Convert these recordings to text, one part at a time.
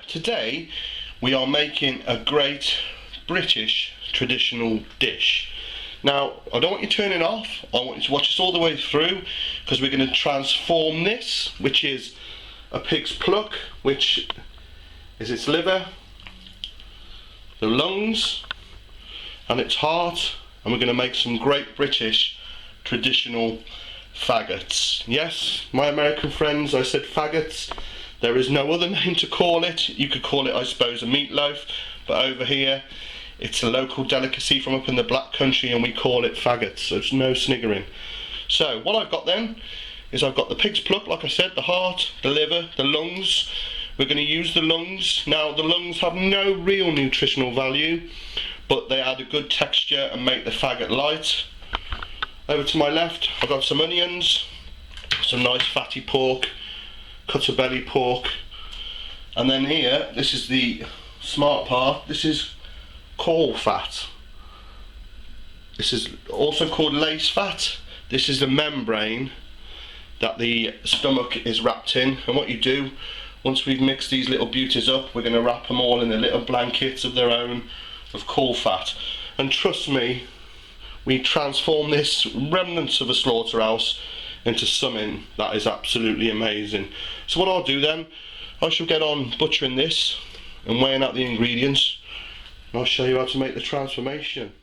Today we are making a great British traditional dish. Now I don't want you turning off, I want you to watch this all the way through, because we're going to transform this, which is a pig's pluck, which is its liver, the lungs and its heart, and we're going to make some great British traditional faggots. Yes, my American friends, I said faggots. There is no other name to call it. You could call it, I suppose, a meatloaf, but over here it's a local delicacy from up in the Black Country and we call it faggots, so it's no sniggering. So what I've got then is I've got the pig's pluck, like I said, the heart, the liver, the lungs. We're going to use the lungs. Now the lungs have no real nutritional value, but they add a good texture and make the faggot light. Over to my left I've got some onions, some nice fatty pork, cut a belly pork, and then here, this is the smart part, this is caul fat. This is also called lace fat. This is the membrane that the stomach is wrapped in, and what you do, once we've mixed these little beauties up, we're going to wrap them all in a little blankets of their own of caul fat. And trust me, we transform this remnants of a slaughterhouse into something that is absolutely amazing. So what I'll do then, I shall get on butchering this and weighing out the ingredients, and I'll show you how to make the transformation.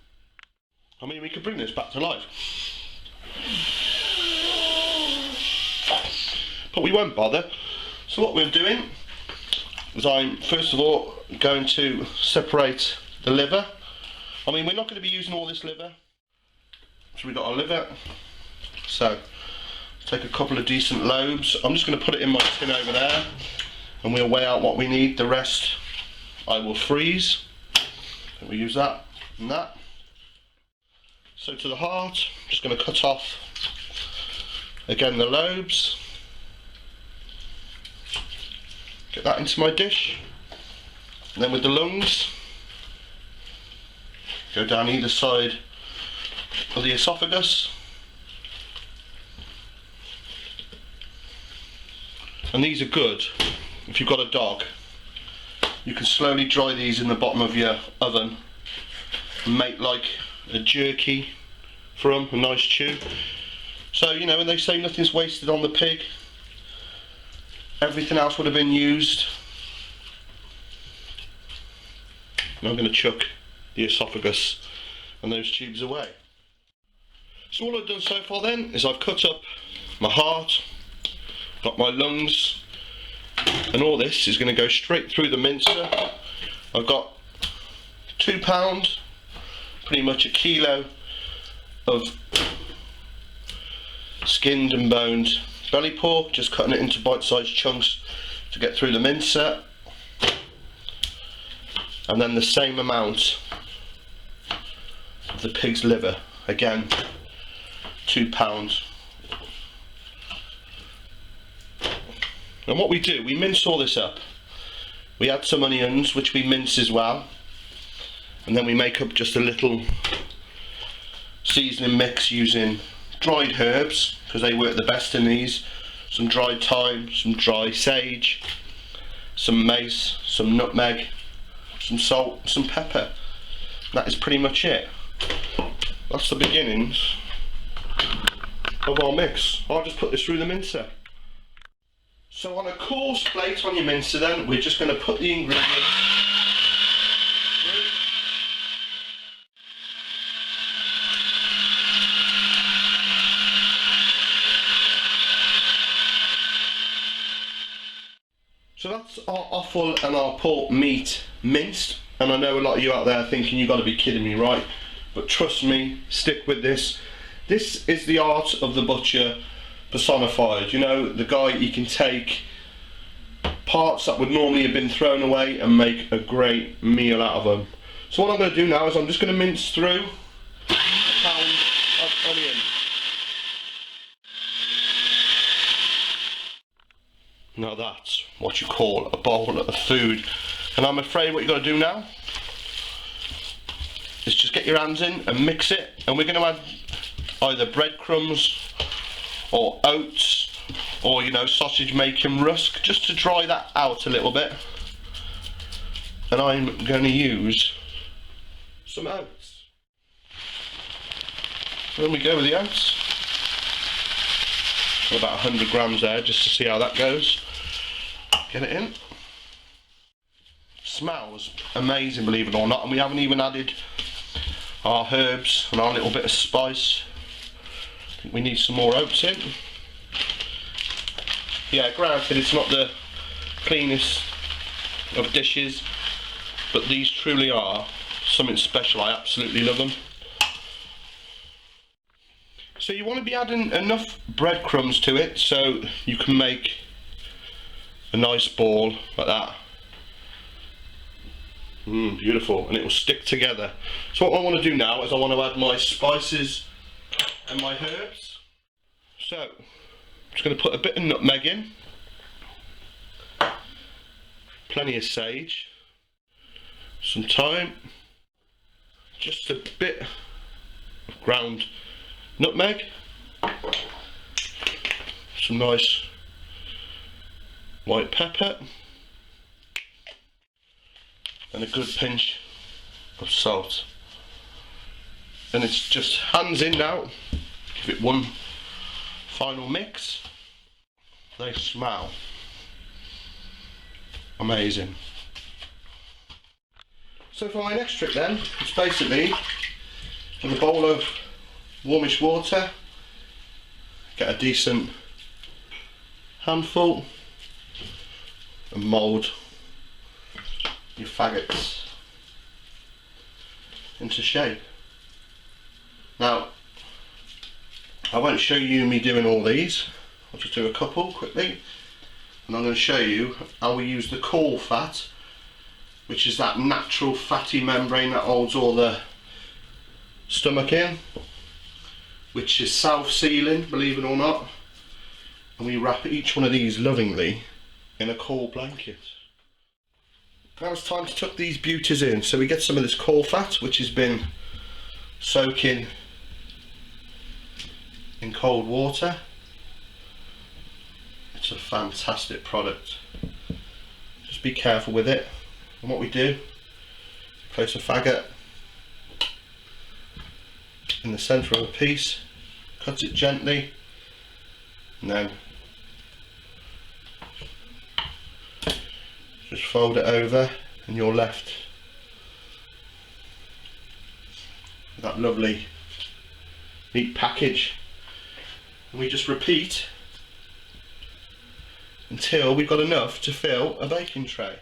I mean, we could bring this back to life, but we won't bother. So what we're doing is I'm first of all going to separate the liver. I mean, we're not going to be using all this liver. So we've got our liver, so take a couple of decent lobes. I'm just going to put it in my tin over there and we'll weigh out what we need. The rest I will freeze. So we use that and that. So to the heart, I'm just going to cut off again the lobes. Get that into my dish. And then with the lungs, go down either side of the esophagus. And these are good if you've got a dog. You can slowly dry these in the bottom of your oven and make like a jerky for them, a nice chew. So, you know, when they say nothing's wasted on the pig, everything else would have been used. And I'm going to chuck the esophagus and those tubes away. So all I've done so far then is I've cut up my heart, got my lungs, and all this is going to go straight through the mincer. I've got 2 pounds, pretty much a kilo of skinned and boned belly pork, just cutting it into bite-sized chunks to get through the mincer, and then the same amount of the pig's liver, again 2 pounds. And what we do, we mince all this up. We add some onions, which we mince as well, and then we make up just a little seasoning mix using dried herbs, because they work the best in these. Some dried thyme, some dry sage, some mace, some nutmeg, some salt, some pepper. That is pretty much it. That's the beginnings of our mix. I'll just put this through the mincer. So on a coarse plate on your mincer then, we're just going to put the ingredients through. So that's our offal and our pork meat minced, and I know a lot of you out there thinking you've got to be kidding me, right? But trust me, stick with this. This is the art of the butcher personified. You know, the guy, he can take parts that would normally have been thrown away and make a great meal out of them. So what I'm going to do now is I'm just going to mince through a pound of onion. Now that's what you call a bowl of food. And I'm afraid what you've got to do now is just get your hands in and mix it, and we're going to add either breadcrumbs or oats or, you know, sausage making rusk, just to dry that out a little bit. and I'm going to use some oats. Then we go with the oats. About 100 grams there, just to see how that goes. Get it in. Smells amazing, believe it or not, and we haven't even added our herbs and our little bit of spice. I think we need some more oats in. Yeah, granted it's not the cleanest of dishes, but these truly are something special. I absolutely love them. So you want to be adding enough breadcrumbs to it so you can make a nice ball like that. Beautiful, and it will stick together. So what I want to do now is I want to add my spices and my herbs. So I'm just going to put a bit of nutmeg in, plenty of sage, some thyme, just a bit of ground nutmeg, some nice white pepper, and a good pinch of salt. And it's just hands in now. Give it one final mix. They smell amazing. So for my next trick then, it's basically in a bowl of warmish water, get a decent handful and mould your faggots into shape. Now, I won't show you me doing all these, I'll just do a couple quickly, and I'm going to show you how we use the caul fat, which is that natural fatty membrane that holds all the stomach in, which is self-sealing, believe it or not, and we wrap each one of these lovingly in a caul blanket. Now it's time to tuck these beauties in. So we get some of this caul fat, which has been soaking in cold water. It's a fantastic product. Just be careful with it. And what we do, place a faggot in the centre of a piece, cut it gently, and then just fold it over, and you're left with that lovely neat package. And we just repeat until we've got enough to fill a baking tray.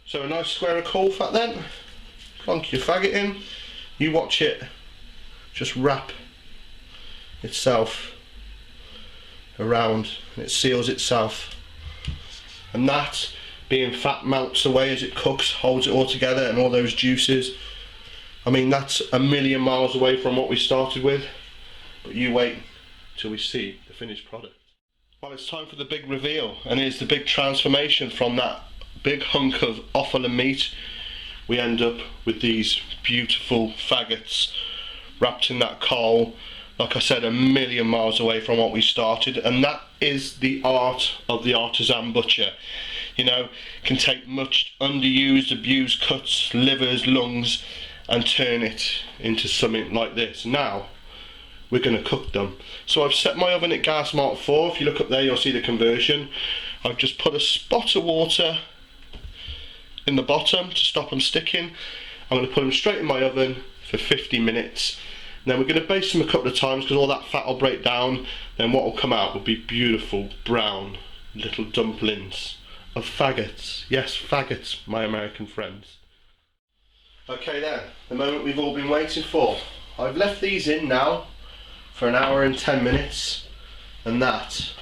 So a nice square of caul fat then, plonk your faggot in, you watch it just wrap itself around, and it seals itself. And that, being fat, melts away as it cooks, holds it all together, and all those juices. I mean, that's a million miles away from what we started with, but you wait till we see the finished product. Well, it's time for the big reveal, and here's the big transformation. From that big hunk of offal and meat, we end up with these beautiful faggots wrapped in that coal. Like I said, a million miles away from what we started, and that is the art of the artisan butcher. You know, can take much underused, abused cuts, livers, lungs, and turn it into something like this. Now we're going to cook them. So I've set my oven at gas mark 4. If you look up there, you'll see the conversion. I've just put a spot of water in the bottom to stop them sticking. I'm going to put them straight in my oven for 50 minutes. Then we're going to baste them a couple of times because all that fat will break down. Then what will come out will be beautiful brown little dumplings of faggots. Yes, faggots, my American friends. Okay then, the moment we've all been waiting for. I've left these in now for an hour and 10 minutes, and that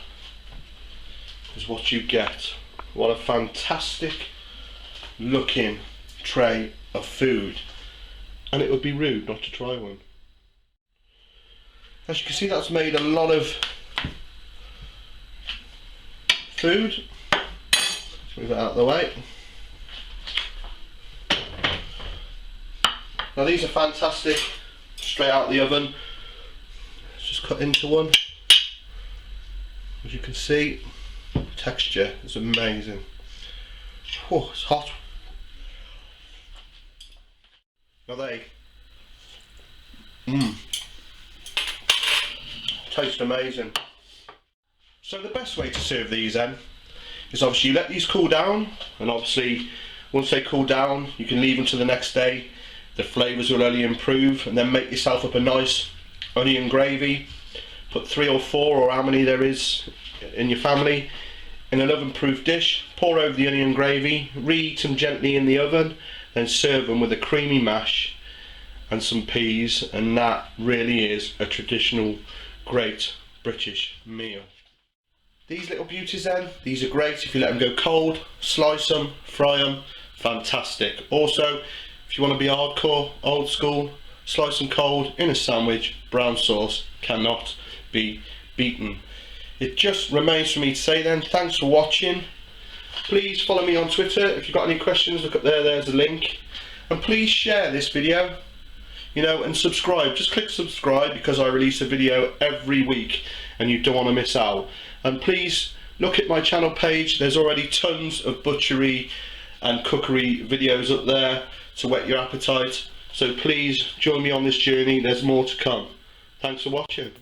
is what you get. What a fantastic looking tray of food, and it would be rude not to try one. As you can see, that's made a lot of food. Let's move it out of the way. Now these are fantastic, straight out of the oven. Let's just cut into one. As you can see, the texture is amazing. Oh, it's hot. Are they? Taste amazing. So the best way to serve these then is obviously you let these cool down, and obviously once they cool down you can leave them to the next day. The flavours will only improve, and then make yourself up a nice onion gravy. Put 3 or 4 or how many there is in your family in an oven proof dish. Pour over the onion gravy, reheat them gently in the oven, then serve them with a creamy mash and some peas, and that really is a traditional great British meal. These little beauties then, these are great if you let them go cold, slice them, fry them, fantastic. Also, if you want to be hardcore, old school, slice them cold in a sandwich, brown sauce cannot be beaten. It just remains for me to say then, thanks for watching. Please follow me on Twitter. If you've got any questions, look up there, there's a link. And please share this video, and subscribe. Just click subscribe, because I release a video every week and you don't want to miss out. And please look at my channel page, there's already tons of butchery and cookery videos up there to whet your appetite. So please join me on this journey, there's more to come. Thanks for watching.